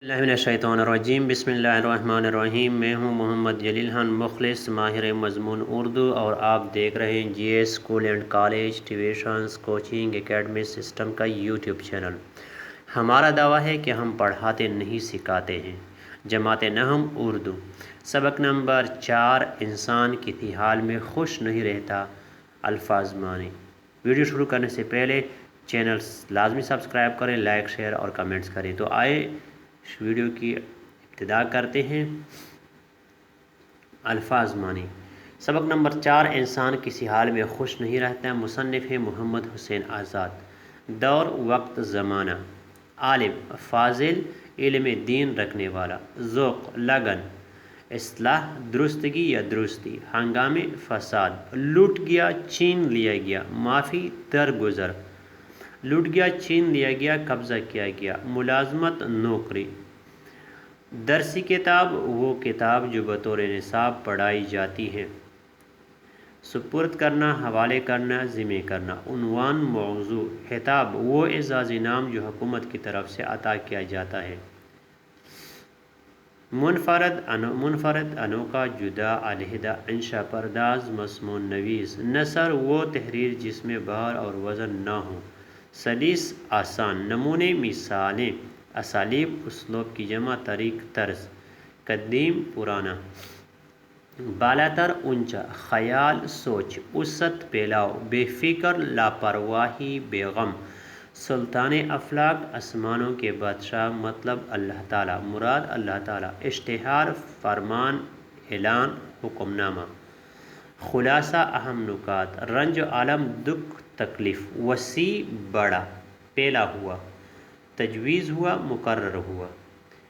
اللہ من الشیطان الرجیم بسم اللہ الرحمن الرحیم۔ میں ہوں محمد جلیل خان مخلص، ماہر مضمون اردو، اور آپ دیکھ رہے ہیں G S school and college tuitions coaching academy system کا یوٹیوب چینل۔ ہمارا دعویٰ ہے کہ ہم پڑھاتے نہیں سکھاتے ہیں۔ جماعت نحو اردو، سبق نمبر 4، انسان کسی حال میں خوش نہیں رہتا، الفاظ معنی۔ ویڈیو شروع کرنے سے پہلے چینل لازمی سبسکرائب کریں، لائک شیئر اور کمنٹس کریں۔ تو آئے اس ویڈیو کی ابتدا کرتے ہیں۔ الفاظ معنی۔ سبق نمبر 4، انسان کسی حال میں خوش نہیں رہتا۔ مصنف ہے محمد حسین آزاد۔ دور، وقت، زمانہ۔ عالم، فاضل، علم دین رکھنے والا۔ ذوق، لگن۔ اصلاح، درستگی یا درستی۔ ہنگامے، فساد۔ لوٹ گیا، چھین لیا گیا۔ معافی، درگزر۔ لوٹ گیا، چھین لیا گیا، قبضہ کیا گیا۔ ملازمت، نوکری۔ درسی کتاب، وہ کتاب جو بطور نصاب پڑھائی جاتی ہے۔ سپرد کرنا، حوالے کرنا، ذمہ کرنا۔ عنوان، موضوع۔ خطاب، وہ اعزازی نام جو حکومت کی طرف سے عطا کیا جاتا ہے۔ منفرد، انوکھا، جدا، علیحدہ، انشا پرداز، مسموع نویس۔ نثر، وہ تحریر جس میں بار اور وزن نہ ہو۔ سلیس، آسان۔ نمونے، مثالیں۔ اسالیب، اسلوب کی جمع، طریق، طرز۔ قدیم، پرانا۔ بالاتر، اونچا۔ خیال، سوچ۔ وسعت، پھیلاؤ۔ بے فکر، لاپرواہی، بے غم۔ سلطان افلاک، آسمانوں کے بادشاہ، مطلب اللہ تعالیٰ، مراد اللہ تعالیٰ۔ اشتہار، فرمان، اعلان، حکم نامہ۔ خلاصہ، اہم نکات۔ رنج و الم، دکھ، تکلیف۔ وسیع، بڑا، پھیلا ہوا۔ تجویز ہوا، مقرر ہوا۔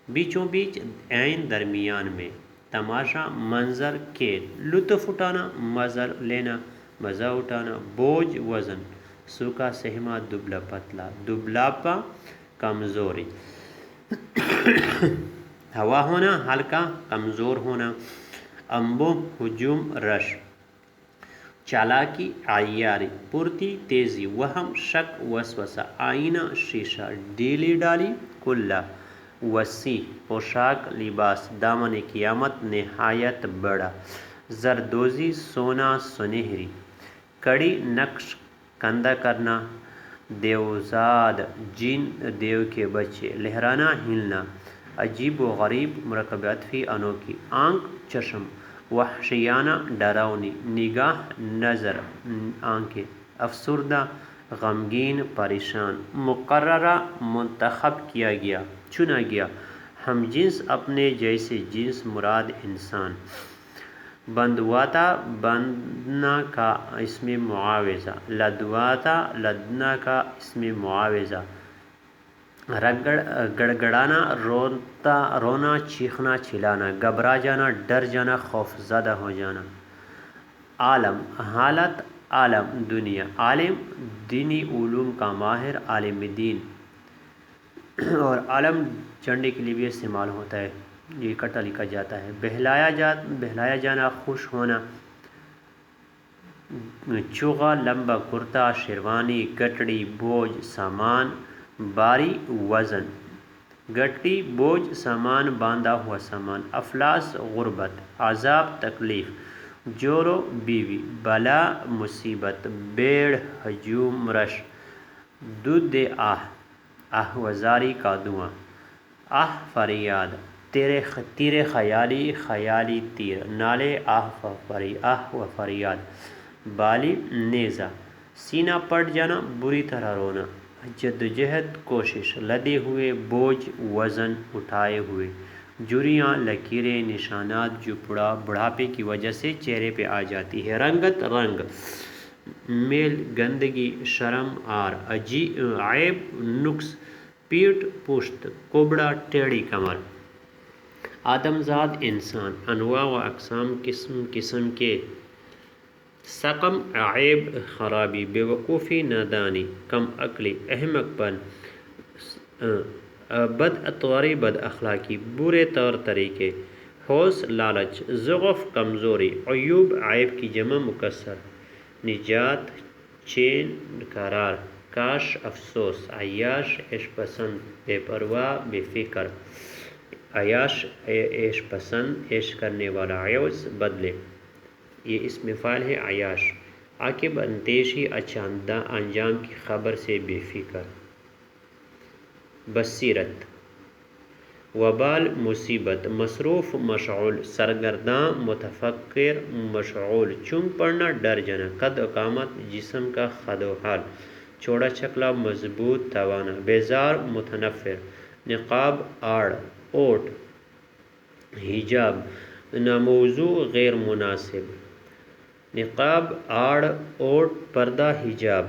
بیچوں بیچ، عین، درمیان میں۔ تماشا، منظر، کھیل۔ لطف اٹھانا، مزہ لینا، مزہ اٹھانا۔ بوجھ، وزن۔ سوکھا، سہما، دبلا پتلا۔ دبلاپا، کمزوری۔ ہوا ہونا، ہلکا، کمزور ہونا۔ امبو، ہجوم، رش۔ چالاکی، عیاری۔ پھرتی، تیزی۔ وہم، شک، وسوسہ۔ آئینہ، شیشہ۔ ڈھیلی ڈالی، کلا۔ وسیع، پوشاک، لباس۔ دامن قیامت، نہایت بڑا۔ زردوزی، سونا، سنہری۔ کڑی، نقش، کندہ کرنا۔ دیوزاد، جن، دیو کے بچے۔ لہرانا، ہلنا۔ عجیب و غریب، مرکب عطفی، انوکھی۔ آنکھ، چشم۔ وحشیانہ، ڈراؤنی۔ نگاہ، نظر، آنکھیں۔ افسردہ، غمگین، پریشان۔ مقررہ، منتخب کیا گیا، چنا گیا۔ ہم جنس، اپنے جیسے جنس، مراد انسان۔ بندواتا، بندنا کا اسم معاوضہ۔ لدواتا، لدنا کا اسم معاوضہ۔ گڑگڑانا، رونا، چیخنا، چلانا۔ گھبرا جانا، ڈر جانا، خوف زدہ ہو جانا۔ عالم، حالت، عالم، دنیا۔ عالم، دینی علوم کا ماہر، عالم دین۔ اور عالم جھنڈے کے لیے بھی استعمال ہوتا ہے، یہ اکٹھا لکھا جاتا ہے۔ بہلایا جانا، خوش ہونا۔ چوغا، لمبا کرتا، شیروانی۔ گٹڑی، بوجھ، سامان، باری، وزن۔ گٹی، بوجھ، سامان، باندھا ہوا سامان۔ افلاس، غربت۔ عذاب، تکلیف۔ جورو، بیوی۔ بلا، مصیبت۔ بیڑ، ہجوم، رش۔ دودھ آہ، آہوازاری کا دھواں۔ آہ، فریاد۔ تیر خیالی، خیالی تیر۔ نالے، آہ و فریاد۔ بالی، نیزہ۔ سینہ پھٹ جانا، بری طرح رونا۔ جدوجہد، کوشش۔ لدے ہوئے، بوجھ، وزن اٹھائے ہوئے۔ جھریاں، لکیریں، نشانات جو بڑھاپے کی وجہ سے چہرے پہ آ جاتی ہے۔ رنگت، رنگ۔ میل، گندگی، شرم، عار۔ عیب، نقص۔ پیٹھ، پشت۔ کبڑا، ٹیڑھی کمر۔ آدم زاد، انسان۔ انواع و اقسام، قسم قسم کے۔ سقم، عیب، خرابی۔ بیوقوفی، نادانی۔ کم عقلی، احمق پن۔ بد اتواری، بد اخلاقی، برے طور طریقے۔ حوث، لالچ۔ ضعف، کمزوری۔ عیوب، عیب کی جمع مکسر۔ نجات، چین، قرار۔ کاش، افسوس۔ عیاش، عیش پسند۔ بے پرواہ، بے فکر۔ عیاش عیش پسند، عیش کرنے والا، عیوز بدلے، یہ اس میں فعل ہے عیاش، عاقب اندیشی اچھا انجام کی خبر سے بے فکر، بصیرت، وبال مصیبت، مصروف مشغول، سرگرداں متفکر مشغول، چونک پڑنا ڈر جانا، قد اقامت جسم کا خد و حال، چوڑا چھکلا مضبوط توانا، بیزار متنفر، نقاب آڑ اوٹ، حجاب ناموضوع غیر مناسب، نقاب آڑ اوٹ پردہ حجاب،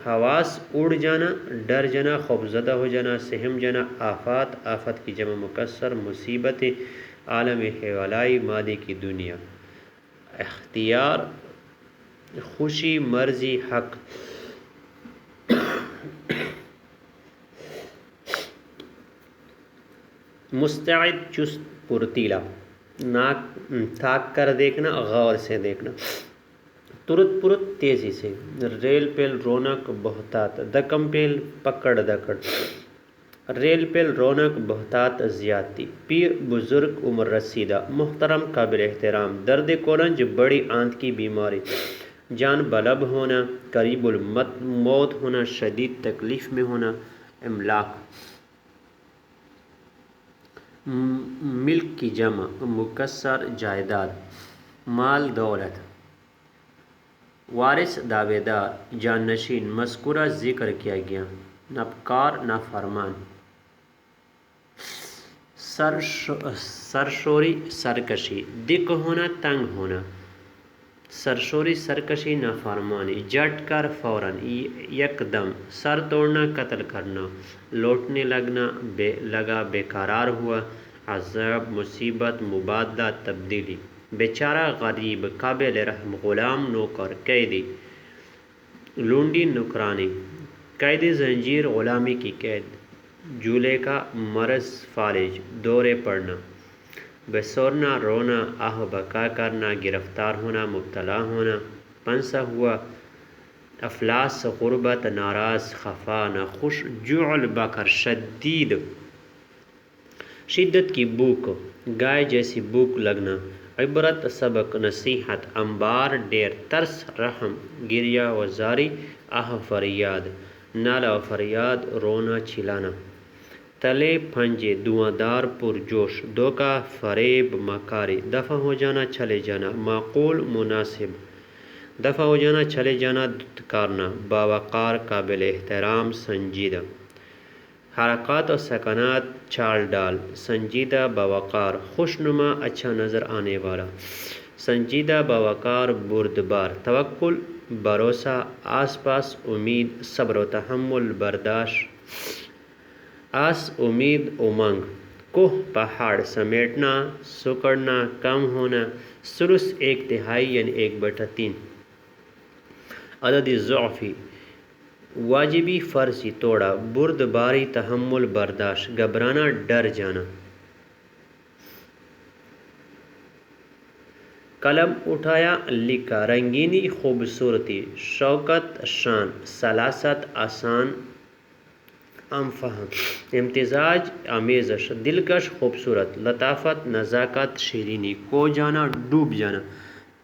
حواس اڑ جانا، ڈر جانا، خوفزدہ ہو جانا، سہم جانا، آفات آفت کی جمع مکسر، مصیبت عالم حوالائی مادے کی دنیا، اختیار خوشی مرضی حق، مستعد چست پرتیلا، ناک تھاک کر دیکھنا، غور سے دیکھنا، ترت پرت تیزی سے، ریل پیل رونق بہتات، دکم پیل پکڑ دکڑ، ریل پیل رونق بہتات زیادتی، پیر بزرگ عمر رسیدہ، محترم قابل احترام، درد کولنج بڑی آنت کی بیماری، جان بلب ہونا، قریب الموت ہونا، شدید تکلیف میں ہونا، املاک ملک کی جمع، مکسر جائیداد، مال دولت، وارث دعوے دار، جانشین، مذکورہ ذکر کیا گیا، نپکار نافرمان، سرشوری سرکشی، دق ہونا تنگ ہونا، سرشوری سرکشی نافرمانی، جٹ کر فوراً، یکدم، سر توڑنا قتل کرنا، لوٹنے لگا بیقرار ہوا، عذاب مصیبت مبادلہ تبدیلی، بیچارہ غریب قابل رحم، غلام نوکر قیدی، لونڈی نکرانی، قید زنجیر غلامی کی قید، جولے کا مرض فالج، دورے پڑنا، بسورنا رونا، آہ بکا کرنا، گرفتار ہونا، مبتلا ہونا، پنسا ہوا، افلاس غربت، ناراض خفا ناخوش، جعل بکر شدید شدت کی بھوک، گائے جیسی بھوک لگنا، عبرت سبق نصیحت، انبار ڈیر، ترس رحم، گریہ و زاری، آہ فریاد، نالہ و فریاد، رونا چلانا، تلے پھنجے دھواں دار پرجوش، دھوکہ فریب مکاری، دفع ہو جانا چلے جانا، معقول مناسب، دفع ہو جانا چلے جانا، دھتکارنا، باوقار قابل احترام سنجیدہ، حرکات و سکنات چال ڈال، سنجیدہ باوقار، خوشنما اچھا نظر آنے والا، سنجیدہ باوقار بردبار، توکل بھروسہ، آس پاس امید، صبر و تحمل برداشت، آس امید امنگ، کوہ پہاڑ، سمیٹنا سکڑنا کم ہونا، ثلث ایک تہائی یعنی 1/3، عدد ضعفی واجبی فرضی توڑا، بردباری تحمل برداشت، گھبرانا ڈر جانا، قلم اٹھایا لکھا، رنگینی خوبصورتی، شوکت شان، سلاست آسان فہم، امتزاج آمیزش، دلکش خوبصورت، لطافت نزاکت شیرینی، کھو جانا ڈوب جانا،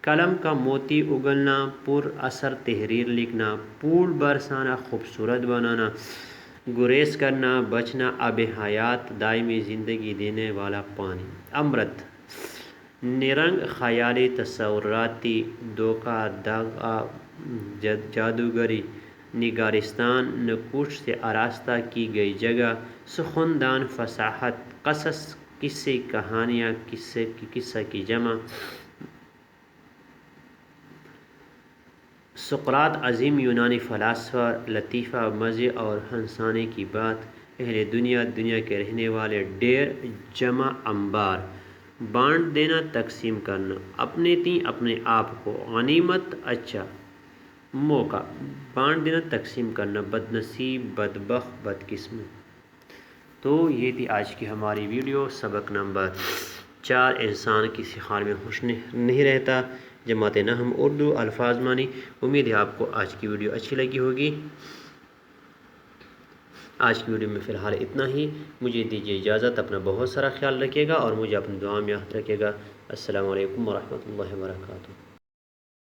قلم کا موتی اگلنا، پر اثر تحریر لکھنا، پھول برسانا خوبصورت بنانا، گریز کرنا بچنا، آب حیات دائمی زندگی دینے والا پانی، امرت نرنگ خیالی تصوراتی، دھوکہ دغا جادوگری، نگارستان نقوش سے آراستہ کی گئی جگہ، سخندان فصاحت، قصص قصے کہانیاں، قصہ کی جمع، سقراط عظیم یونانی فلاسفہ، لطیفہ مزے اور ہنسانے کی بات، اہل دنیا دنیا کے رہنے والے، ڈیر جمع انبار، بانٹ دینا تقسیم کرنا، اپنے تئیں اپنے آپ کو، غنیمت اچھا موقع، بانٹ دینا تقسیم کرنا، بد نصیب بدبخت بدقسمت۔ تو یہ تھی آج کی ہماری ویڈیو، سبق نمبر 4، انسان کسی حال میں خوش نہیں رہتا، جماعت نحو اردو الفاظ معنی۔ امید ہے آپ کو آج کی ویڈیو اچھی لگی ہوگی۔ آج کی ویڈیو میں فی الحال اتنا ہی. مجھے دیجیے اجازت. اپنا بہت سارا خیال رکھیے گا اور مجھے اپنی دعا میں یاد رکھیے گا. السلام علیکم ورحمۃ اللہ وبرکاتہ.